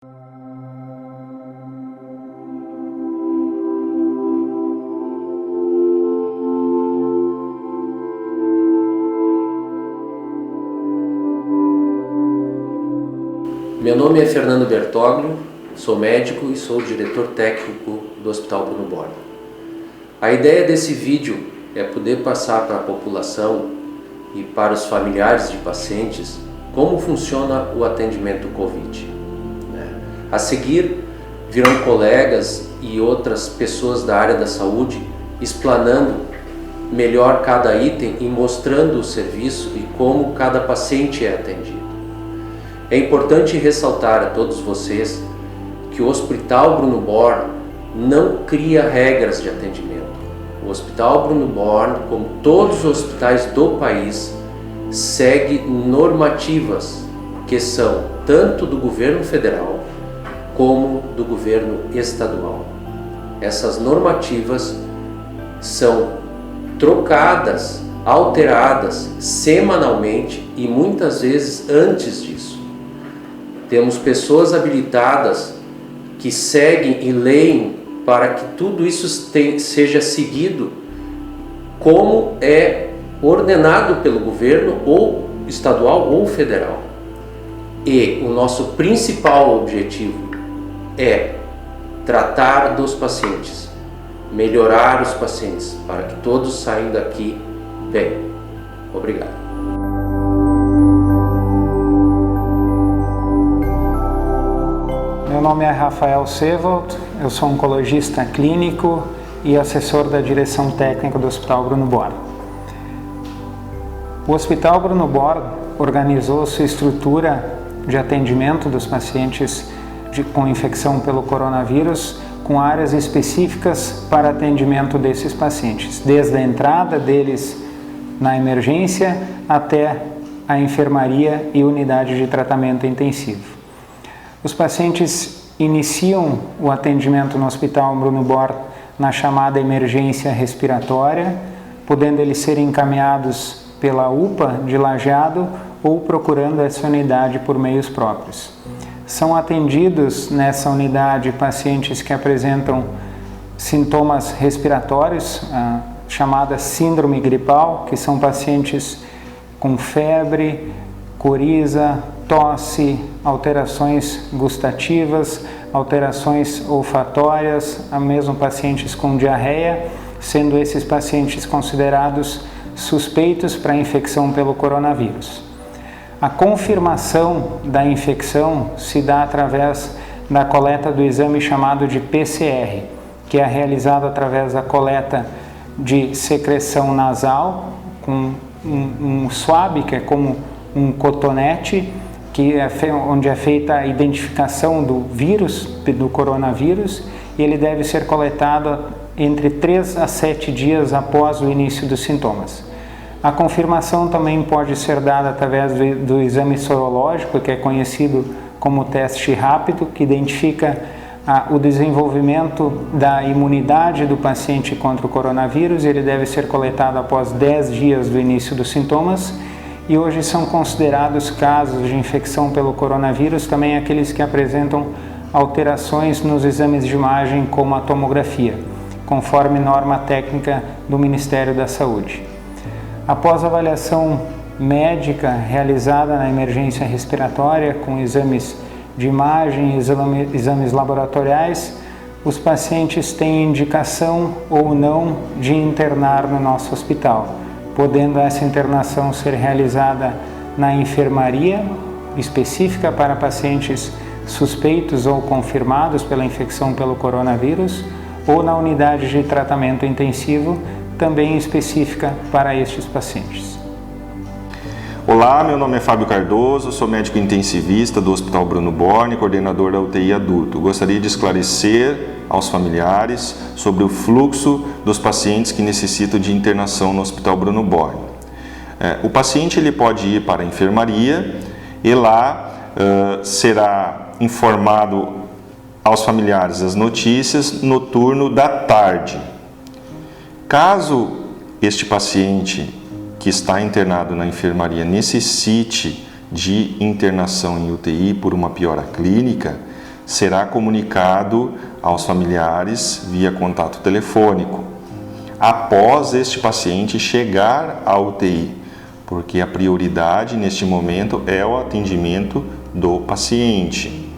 Meu nome é Fernando Bertoglio, sou médico e sou diretor técnico do Hospital Bruno Borba. A ideia desse vídeo é poder passar para a população e para os familiares de pacientes como funciona o atendimento Covid. A seguir, virão colegas e outras pessoas da área da saúde explanando melhor cada item e mostrando o serviço e como cada paciente é atendido. É importante ressaltar a todos vocês que o Hospital Bruno Born não cria regras de atendimento. O Hospital Bruno Born, como todos os hospitais do país, segue normativas que são tanto do governo federal como do governo estadual. Essas normativas são trocadas, alteradas semanalmente e muitas vezes antes disso. Temos pessoas habilitadas que seguem e leem para que tudo isso seja seguido como é ordenado pelo governo ou estadual ou federal. E o nosso principal objetivo é tratar dos pacientes, melhorar os pacientes para que todos saiam daqui bem. Obrigado. Meu nome é Rafael Sevold, eu sou oncologista clínico e assessor da direção técnica do Hospital Bruno Borba. O Hospital Bruno Borba organizou sua estrutura de atendimento dos pacientes com infecção pelo coronavírus com áreas específicas para atendimento desses pacientes, desde a entrada deles na emergência até a enfermaria e unidade de tratamento intensivo. Os pacientes iniciam o atendimento no Hospital Bruno Borba na chamada emergência respiratória, podendo eles serem encaminhados pela UPA de Lajeado ou procurando essa unidade por meios próprios. São atendidos nessa unidade pacientes que apresentam sintomas respiratórios, chamada síndrome gripal, que são pacientes com febre, coriza, tosse, alterações gustativas, alterações olfatórias, mesmo pacientes com diarreia, sendo esses pacientes considerados suspeitos para infecção pelo coronavírus. A confirmação da infecção se dá através da coleta do exame chamado de PCR, que é realizado através da coleta de secreção nasal, com um swab, que é como um cotonete, onde é feita a identificação do vírus, do coronavírus, e ele deve ser coletado entre 3 a 7 dias após o início dos sintomas. A confirmação também pode ser dada através do exame sorológico, que é conhecido como teste rápido, que identifica o desenvolvimento da imunidade do paciente contra o coronavírus. Ele deve ser coletado após 10 dias do início dos sintomas. E hoje são considerados casos de infecção pelo coronavírus também aqueles que apresentam alterações nos exames de imagem como a tomografia, conforme norma técnica do Ministério da Saúde. Após a avaliação médica realizada na emergência respiratória com exames de imagem e exames laboratoriais, os pacientes têm indicação ou não de internar no nosso hospital, podendo essa internação ser realizada na enfermaria específica para pacientes suspeitos ou confirmados pela infecção pelo coronavírus ou na unidade de tratamento intensivo, também específica para estes pacientes. Olá, meu nome é Fábio Cardoso, sou médico intensivista do Hospital Bruno Borba, coordenador da UTI adulto. Gostaria de esclarecer aos familiares sobre o fluxo dos pacientes que necessitam de internação no Hospital Bruno Borba. O paciente ele pode ir para a enfermaria e lá será informado aos familiares as notícias no turno da tarde. Caso este paciente que está internado na enfermaria necessite de internação em UTI por uma piora clínica, será comunicado aos familiares via contato telefônico, após este paciente chegar à UTI, porque a prioridade neste momento é o atendimento do paciente.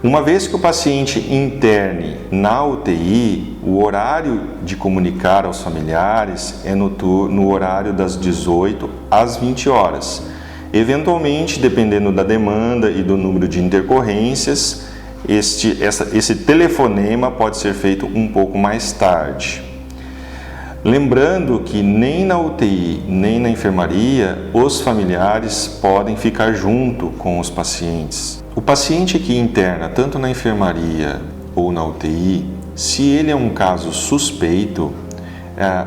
Uma vez que o paciente interne na UTI, o horário de comunicar aos familiares é no horário das 18 às 20 horas. Eventualmente, dependendo da demanda e do número de intercorrências, esse telefonema pode ser feito um pouco mais tarde. Lembrando que nem na UTI, nem na enfermaria, os familiares podem ficar junto com os pacientes. O paciente que interna tanto na enfermaria ou na UTI, se ele é um caso suspeito,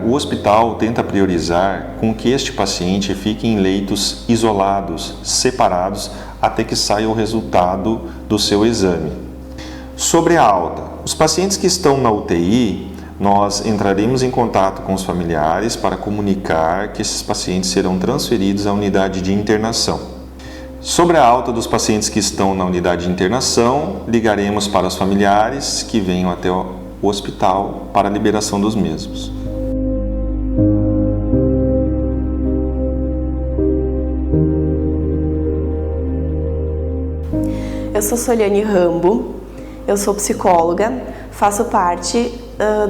o hospital tenta priorizar com que este paciente fique em leitos isolados, separados, até que saia o resultado do seu exame. Sobre a alta, os pacientes que estão na UTI, nós entraremos em contato com os familiares para comunicar que esses pacientes serão transferidos à unidade de internação. Sobre a alta dos pacientes que estão na unidade de internação, ligaremos para os familiares que venham até o hospital para a liberação dos mesmos. Eu sou Soliane Rambo, eu sou psicóloga, faço parte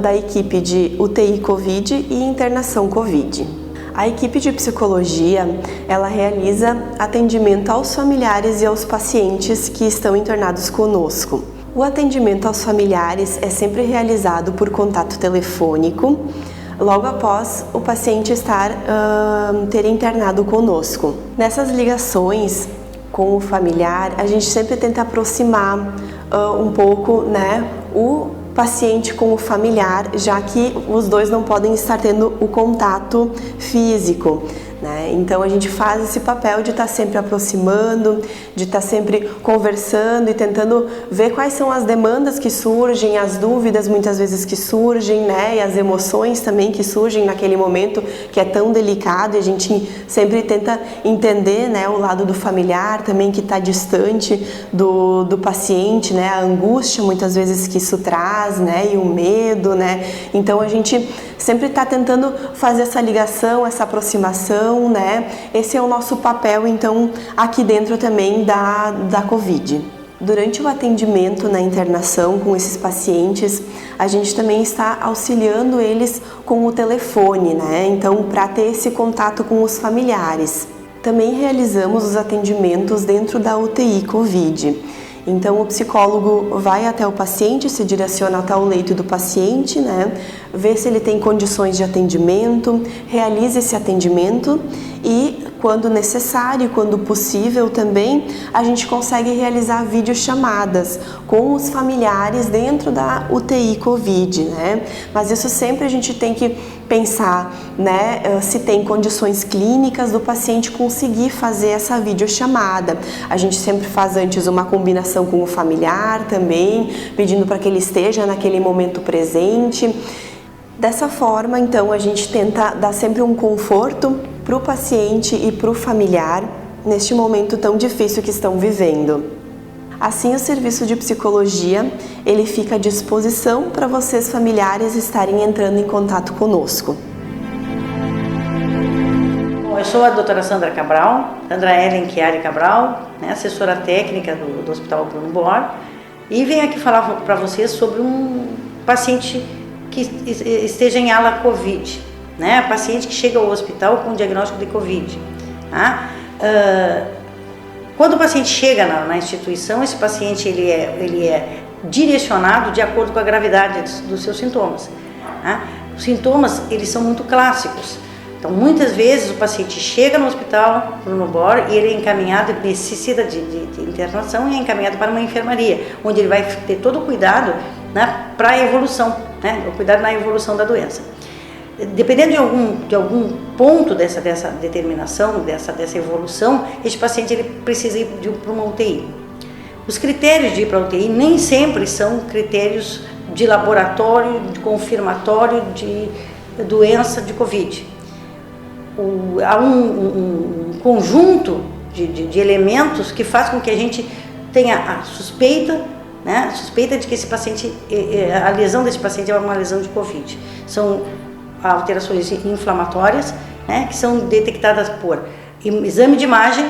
da equipe de UTI Covid e internação Covid. A equipe de psicologia, ela realiza atendimento aos familiares e aos pacientes que estão internados conosco. O atendimento aos familiares é sempre realizado por contato telefônico, logo após o paciente ter internado conosco. Nessas ligações com o familiar, a gente sempre tenta aproximar um pouco, o paciente com o familiar, já que os dois não podem estar tendo o contato físico, Então a gente faz esse papel de estar sempre aproximando, de estar sempre conversando e tentando ver quais são as demandas que surgem, as dúvidas muitas vezes que surgem, e as emoções também que surgem naquele momento que é tão delicado, e a gente sempre tenta entender, o lado do familiar também que está distante do paciente, a angústia muitas vezes que isso traz, e o medo, Então a gente sempre está tentando fazer essa ligação, essa aproximação, Esse é o nosso papel, então, aqui dentro também da Covid. Durante o atendimento na internação com esses pacientes, a gente também está auxiliando eles com o telefone, Então, para ter esse contato com os familiares. Também realizamos os atendimentos dentro da UTI Covid. Então, o psicólogo vai até o paciente, se direciona até o leito do paciente, vê se ele tem condições de atendimento, realiza esse atendimento e, quando necessário, quando possível também, a gente consegue realizar videochamadas com os familiares dentro da UTI Covid, Mas isso sempre a gente tem que pensar, se tem condições clínicas do paciente conseguir fazer essa videochamada. A gente sempre faz antes uma combinação com o familiar também, pedindo para que ele esteja naquele momento presente. Dessa forma, então, a gente tenta dar sempre um conforto para o paciente e para o familiar neste momento tão difícil que estão vivendo. Assim, o serviço de psicologia, ele fica à disposição para vocês familiares estarem entrando em contato conosco. Bom, eu sou a doutora Sandra Cabral, Sandra Ellen Chiari Cabral, assessora técnica do Hospital Bruno Bor, e venho aqui falar para vocês sobre um paciente que esteja em ala Covid, paciente que chega ao hospital com diagnóstico de Covid. Quando o paciente chega na instituição, esse paciente ele é direcionado de acordo com a gravidade dos seus sintomas. Os sintomas, eles são muito clássicos. Então, muitas vezes o paciente chega no hospital Bruno Bor e ele é encaminhado, necessita de internação e é encaminhado para uma enfermaria, onde ele vai ter todo o cuidado para a evolução, o cuidado na evolução da doença. Dependendo de algum ponto dessa determinação, dessa evolução, este paciente ele precisa ir para uma UTI. Os critérios de ir para a UTI nem sempre são critérios de laboratório, de confirmatório de doença de Covid. Há um conjunto de elementos que faz com que a gente tem a suspeita, né? A suspeita de que esse paciente, a lesão desse paciente é uma lesão de Covid. São alterações inflamatórias, né? Que são detectadas por exame de imagem,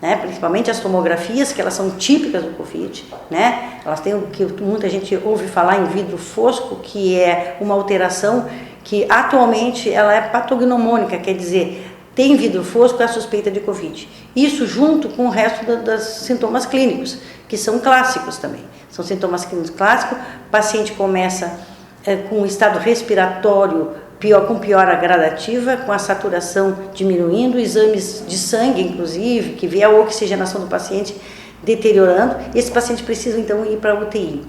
né? Principalmente as tomografias, que elas são típicas do Covid, né? Elas têm o que muita gente ouve falar em vidro fosco, que é uma alteração que atualmente ela é patognomônica, quer dizer, tem vidro fosco, é a suspeita de Covid. Isso junto com o resto dos sintomas clínicos, que são clássicos também. São sintomas clínicos clássicos, o paciente começa com um estado respiratório com piora gradativa, com a saturação diminuindo, exames de sangue, inclusive, que vê a oxigenação do paciente deteriorando. Esse paciente precisa, então, ir para a UTI.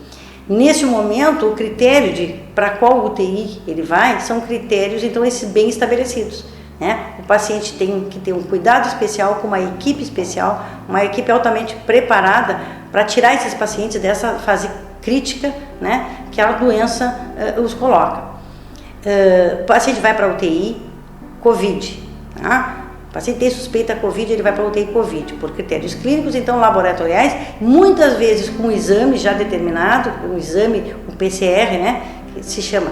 Neste momento, o critério para qual UTI ele vai, são critérios, então, esses bem estabelecidos, né? O paciente tem que ter um cuidado especial, com uma equipe especial, uma equipe altamente preparada para tirar esses pacientes dessa fase crítica, né, que a doença os coloca. O paciente vai para a UTI, Covid, tá? O paciente tem suspeita Covid, ele vai para a UTI Covid, por critérios clínicos, então laboratoriais, muitas vezes com um exame já determinado, um exame, um PCR, né, que se chama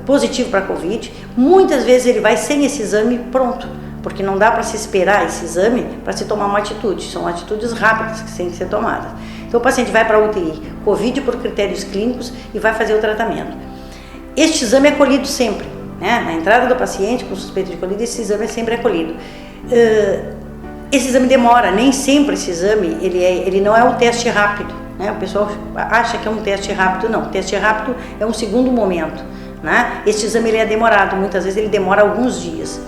positivo para Covid. Muitas vezes ele vai sem esse exame pronto, porque não dá para se esperar esse exame para se tomar uma atitude, são atitudes rápidas que têm que ser tomadas. Então o paciente vai para a UTI, Covid por critérios clínicos e vai fazer o tratamento. Este exame é colhido sempre, né? Na entrada do paciente com suspeita de Covid, esse exame sempre é colhido. Esse exame demora, nem sempre esse exame, ele não é um teste rápido, né? O pessoal acha que é um teste rápido, não, o teste rápido é um segundo momento, né? Este exame ele é demorado, muitas vezes ele demora alguns dias.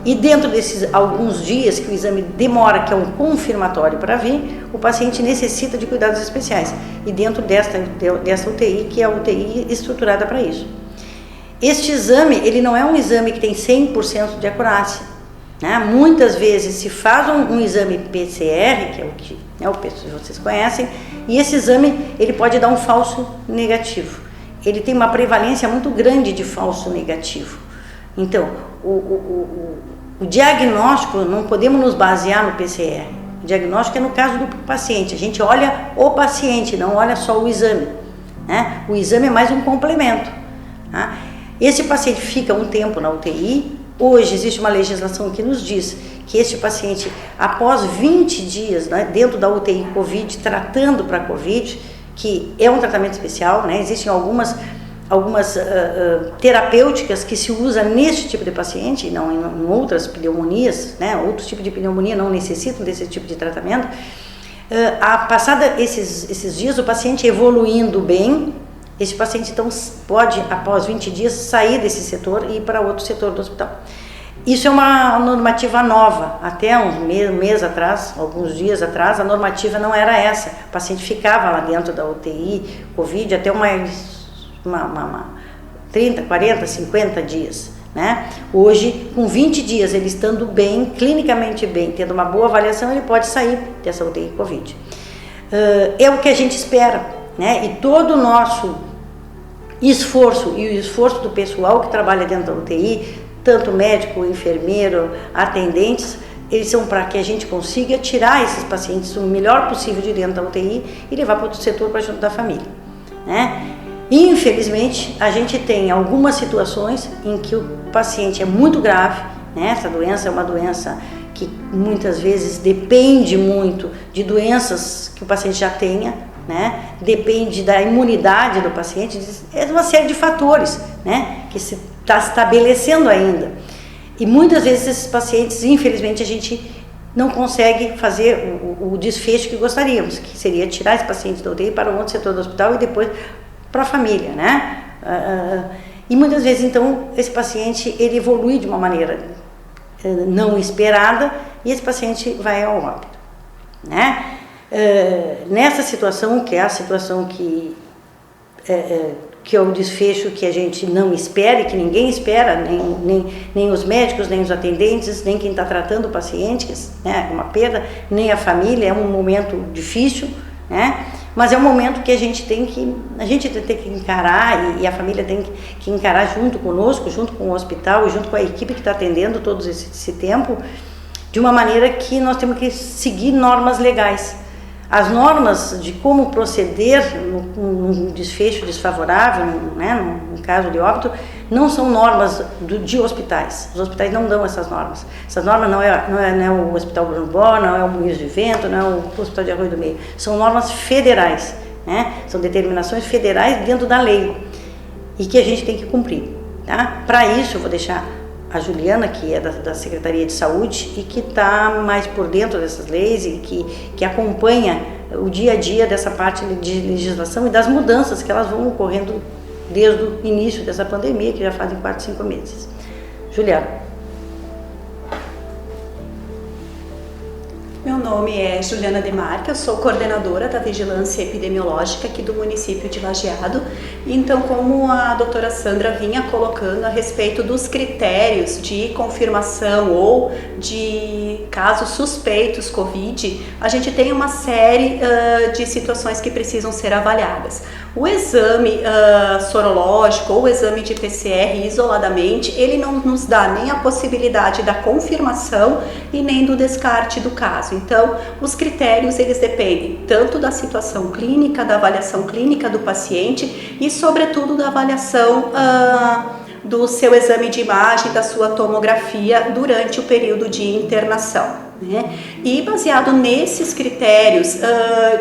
E dentro desses alguns dias que o exame demora, que é um confirmatório para vir, o paciente necessita de cuidados especiais. E dentro dessa UTI, que é a UTI estruturada para isso. Este exame, ele não é um exame que tem 100% de acurácia, né? Muitas vezes se faz um exame PCR, que é o que, né, vocês conhecem, e esse exame ele pode dar um falso negativo. Ele tem uma prevalência muito grande de falso negativo. Então, o diagnóstico, não podemos nos basear no PCR. O diagnóstico é no caso do paciente. A gente olha o paciente, não olha só o exame, né? O exame é mais um complemento, tá? Esse paciente fica um tempo na UTI. Hoje existe uma legislação que nos diz que este paciente, após 20 dias, né, dentro da UTI Covid, tratando para Covid, que é um tratamento especial, né? Existem algumas terapêuticas que se usa neste tipo de paciente, não em outras pneumonias, né? Outros tipos de pneumonia não necessitam desse tipo de tratamento. Passada esses dias, o paciente evoluindo bem, esse paciente então pode, após 20 dias, sair desse setor e ir para outro setor do hospital. Isso é uma normativa nova. Até um mês atrás, alguns dias atrás, a normativa não era essa. O paciente ficava lá dentro da UTI, Covid, até 30, 40, 50 dias, né? Hoje, com 20 dias, ele estando bem, clinicamente bem, tendo uma boa avaliação, ele pode sair dessa UTI Covid. É o que a gente espera, né? E todo o nosso esforço e o esforço do pessoal que trabalha dentro da UTI, tanto médico, enfermeiro, atendentes, eles são para que a gente consiga tirar esses pacientes o melhor possível de dentro da UTI e levar para outro setor para junto da família, né? Infelizmente, a gente tem algumas situações em que o paciente é muito grave, né? Essa doença é uma doença que muitas vezes depende muito de doenças que o paciente já tenha, né? Depende da imunidade do paciente, é uma série de fatores, né? Que se está estabelecendo ainda. E muitas vezes esses pacientes, infelizmente, a gente não consegue fazer o desfecho que gostaríamos, que seria tirar esse paciente da UTI para um outro setor do hospital e depois para a família, né? E muitas vezes, então, esse paciente, ele evolui de uma maneira não esperada e esse paciente vai ao óbito, né? Nessa situação, que é a situação que é o desfecho que a gente não espera e que ninguém espera, nem os médicos, nem os atendentes, nem quem está tratando o paciente, né? Uma perda, nem a família, é um momento difícil, né? Mas é um momento que a gente tem que encarar e a família tem que encarar junto conosco, junto com o hospital e junto com a equipe que está atendendo todo esse tempo, de uma maneira que nós temos que seguir normas legais. As normas de como proceder num desfecho desfavorável, né, no caso de óbito, não são normas de hospitais. Os hospitais não dão essas normas. Essas normas não é o Hospital Bruno Borne, não é o Moinhos de Vento, não é o Hospital de Arroio do Meio. São normas federais, né? São determinações federais dentro da lei e que a gente tem que cumprir. Tá? Para isso, eu vou deixar a Juliana, que é da Secretaria de Saúde e que está mais por dentro dessas leis e que acompanha o dia a dia dessa parte de legislação e das mudanças que elas vão ocorrendo desde o início dessa pandemia, que já fazem 4, 5 meses. Juliana. Meu nome é Juliana Demarque, eu sou coordenadora da Vigilância Epidemiológica aqui do município de Lajeado. Então, como a doutora Sandra vinha colocando a respeito dos critérios de confirmação ou de casos suspeitos Covid, a gente tem uma série de situações que precisam ser avaliadas. O exame sorológico ou o exame de PCR isoladamente, ele não nos dá nem a possibilidade da confirmação e nem do descarte do caso. Então, os critérios, eles dependem tanto da situação clínica, da avaliação clínica do paciente e, sobretudo, da avaliação do seu exame de imagem, da sua tomografia durante o período de internação. Né? E baseado nesses critérios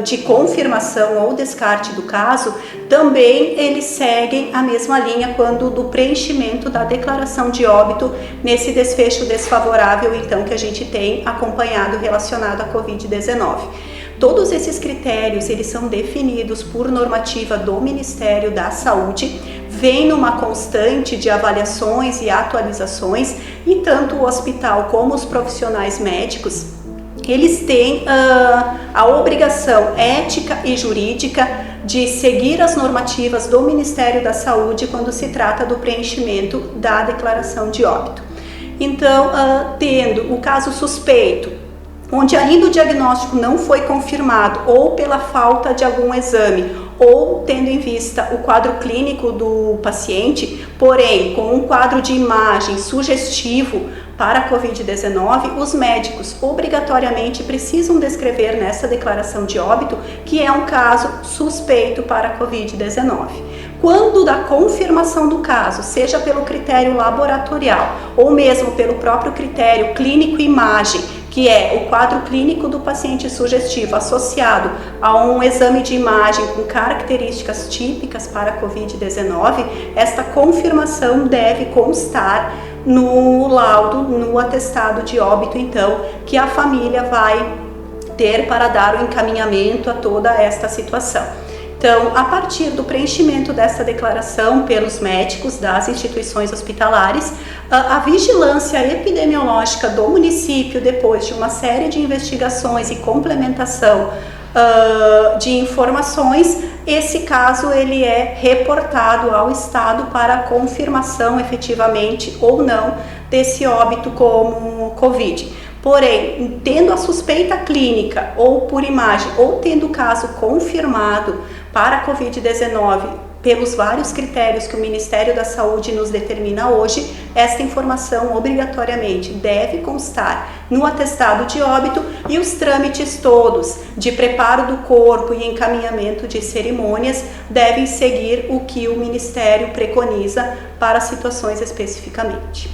de confirmação ou descarte do caso, também eles seguem a mesma linha quando do preenchimento da declaração de óbito nesse desfecho desfavorável então que a gente tem acompanhado relacionado à Covid-19. Todos esses critérios, eles são definidos por normativa do Ministério da Saúde, vem numa constante de avaliações e atualizações, e tanto o hospital como os profissionais médicos, eles têm a obrigação ética e jurídica de seguir as normativas do Ministério da Saúde quando se trata do preenchimento da declaração de óbito. Então, tendo o caso suspeito, onde ainda o diagnóstico não foi confirmado ou pela falta de algum exame ou tendo em vista o quadro clínico do paciente, porém com um quadro de imagem sugestivo para a Covid-19, os médicos obrigatoriamente precisam descrever nessa declaração de óbito que é um caso suspeito para a Covid-19. Quando da confirmação do caso, seja pelo critério laboratorial ou mesmo pelo próprio critério clínico-imagem, que é o quadro clínico do paciente sugestivo associado a um exame de imagem com características típicas para a Covid-19, esta confirmação deve constar no laudo, no atestado de óbito, então, que a família vai ter para dar o encaminhamento a toda esta situação. Então, a partir do preenchimento dessa declaração pelos médicos das instituições hospitalares, a vigilância epidemiológica do município, depois de uma série de investigações e complementação de informações, esse caso ele é reportado ao Estado para confirmação efetivamente ou não desse óbito como Covid. Porém, tendo a suspeita clínica ou por imagem, ou tendo o caso confirmado para a Covid-19 pelos vários critérios que o Ministério da Saúde nos determina hoje, esta informação obrigatoriamente deve constar no atestado de óbito e os trâmites todos de preparo do corpo e encaminhamento de cerimônias devem seguir o que o Ministério preconiza para situações especificamente.